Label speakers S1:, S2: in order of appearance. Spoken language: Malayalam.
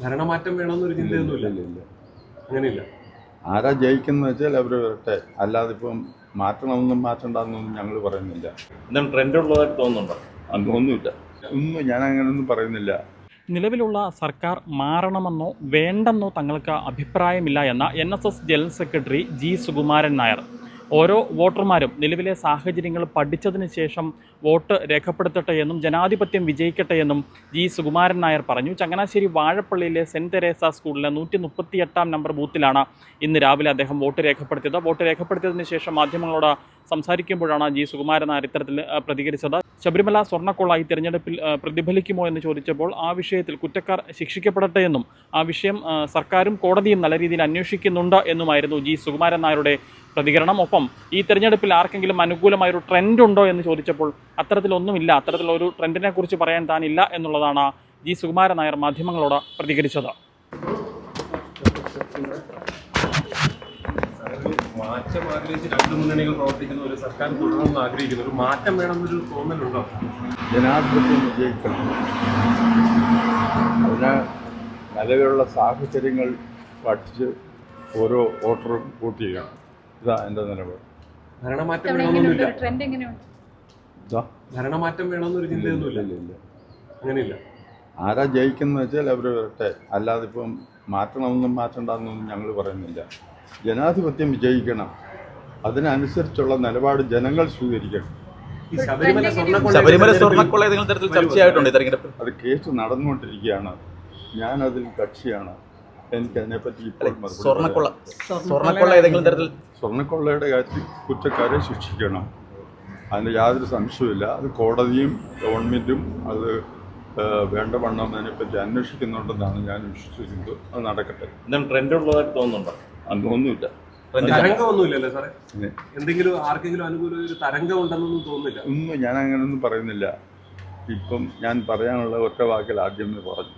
S1: ഭരണമാറ്റം വേണമെന്നൊരു ചിന്തയൊന്നുമില്ല. അങ്ങനെയില്ല.
S2: ആരാ ജയിക്കുന്ന വെച്ചാൽ അവർ വരട്ടെ, അല്ലാതെ ഇപ്പം മാറ്റണമെന്നും മാറ്റണ്ടെന്നൊന്നും ഞങ്ങൾ പറയുന്നില്ല.
S1: എന്താണ് ട്രെൻഡ് ഉള്ളതായിട്ട് തോന്നുന്നുണ്ടോ?
S2: അതൊന്നുമില്ല, ഞാൻ അങ്ങനെയൊന്നും പറയുന്നില്ല.
S3: നിലവിലുള്ള സർക്കാർ മാറണമെന്നോ വേണ്ടെന്നോ തങ്ങൾക്ക് അഭിപ്രായമില്ല എന്ന NSS general secretary G Sukumaran Nair. ഓരോ വോട്ടർമാരും നിലവിലെ സാഹചര്യങ്ങൾ പഠിച്ചതിന് ശേഷം വോട്ട് രേഖപ്പെടുത്തട്ടെ എന്നും ജനാധിപത്യം വിജയിക്കട്ടെ എന്നും ജി സുകുമാരൻ നായർ പറഞ്ഞു. ചങ്ങനാശ്ശേരി വാഴപ്പള്ളിയിലെ സെൻറ്റ് തെരേസ സ്കൂളിലെ 138 നമ്പർ ബൂത്തിലാണ് ഇന്ന് രാവിലെ അദ്ദേഹം വോട്ട് രേഖപ്പെടുത്തിയത്. വോട്ട് രേഖപ്പെടുത്തിയതിന് ശേഷം മാധ്യമങ്ങളോട് സംസാരിക്കുമ്പോഴാണ് ജി സുകുമാരൻ നായർ ഇത്തരത്തിൽ പ്രതികരിച്ചത്. ശബരിമല സ്വർണ്ണക്കൊള്ള ഈ തെരഞ്ഞെടുപ്പിൽ പ്രതിഫലിക്കുമോ എന്ന് ചോദിച്ചപ്പോൾ ആ വിഷയത്തിൽ കുറ്റക്കാർ ശിക്ഷിക്കപ്പെടട്ടെ എന്നും ആ വിഷയം സർക്കാരും കോടതിയും നല്ല രീതിയിൽ അന്വേഷിക്കുന്നുണ്ട് എന്നുമായിരുന്നു ജി സുകുമാരൻ നായരുടെ പ്രതികരണം. ഒപ്പം ഈ തെരഞ്ഞെടുപ്പിൽ ആർക്കെങ്കിലും അനുകൂലമായൊരു ട്രെൻഡ് ഉണ്ടോ എന്ന് ചോദിച്ചപ്പോൾ അത്തരത്തിലൊന്നുമില്ല, അത്തരത്തിലൊരു ട്രെൻഡിനെ കുറിച്ച് പറയാൻ താനില്ല എന്നുള്ളതാണ് ജി സുകുമാരൻ നായർ മാധ്യമങ്ങളോട് പ്രതികരിച്ചത്.
S1: മാറ്റം ആഗ്രഹിച്ച് രണ്ട് മുന്നണികൾ പ്രവർത്തിക്കുന്ന ഒരു സർക്കാർ തുടരണമെന്ന് ആഗ്രഹിക്കുന്നു. ഒരു മാറ്റം വേണമെന്നൊരു തോന്നലുണ്ടോ?
S2: ജനാധിപത്യം വിജയിക്കണം, അതിന് നിലവിലുള്ള സാഹചര്യങ്ങൾ പഠിച്ച് ഓരോ വോട്ടറും വോട്ട് ചെയ്യണം. ഇതാ എൻ്റെ നിലപാട്.
S1: ഭരണമാറ്റം വേണമെന്നൊന്നുമില്ല.
S2: ഭരണമാറ്റം
S1: വേണമെന്നൊരു ചിന്തയൊന്നുമില്ല. അങ്ങനെയില്ല.
S2: ആരാ ജയിക്കുന്ന വെച്ചാൽ അവർ വരട്ടെ, അല്ലാതെ ഇപ്പം മാറ്റണമെന്നും മാറ്റണ്ടെന്നൊന്നും ഞങ്ങൾ പറയുന്നില്ല. ജനാധിപത്യം വിജയിക്കണം, അതിനനുസരിച്ചുള്ള നിലപാട് ജനങ്ങൾ സ്വീകരിക്കണം.
S4: ശബരിമല സ്വർണ്ണക്കൊള്ള ഏതെങ്കിലും തരത്തിൽ ചർച്ചയായിട്ടുണ്ട് തെരഞ്ഞെടുപ്പ്?
S2: അത് കേസ് നടന്നുകൊണ്ടിരിക്കുകയാണ്, ഞാനതിൽ കക്ഷിയാണ്. എനിക്ക് അതിനെപ്പറ്റി ഇപ്പോൾ
S4: സ്വർണ്ണക്കൊള്ള ഏതെങ്കിലും തരത്തിൽ
S2: സ്വർണ്ണക്കൊള്ളയുടെ കാര്യത്തിൽ കുറ്റക്കാരെ ശിക്ഷിക്കണം, അതിന് യാതൊരു സംശയവുമില്ല. അത് കോടതിയും ഗവൺമെൻറ്റും അത് വേണ്ടവണ്ണം അതിനെപ്പറ്റി അന്വേഷിക്കുന്നുണ്ടെന്നാണ് ഞാൻ വിശ്വസിക്കുന്നത്. അത് നടക്കട്ടെ.
S1: എന്താണ് ട്രെൻഡ് ഉള്ളതായിട്ട് തോന്നുന്നുണ്ടോ?
S2: അതൊന്നുമില്ല.
S1: തരംഗമൊന്നുമില്ലല്ലേ സാറേ? എന്തെങ്കിലും ആർക്കെങ്കിലും അനുകൂല ഒരു തരംഗം ഉണ്ടെന്നൊന്നും തോന്നുന്നില്ല.
S2: ഞാൻ അങ്ങനെയൊന്നും പറയുന്നില്ല. ഇപ്പം ഞാൻ പറയാനുള്ള ഒറ്റ വാക്കിൽ ആദ്യമേ പറഞ്ഞു.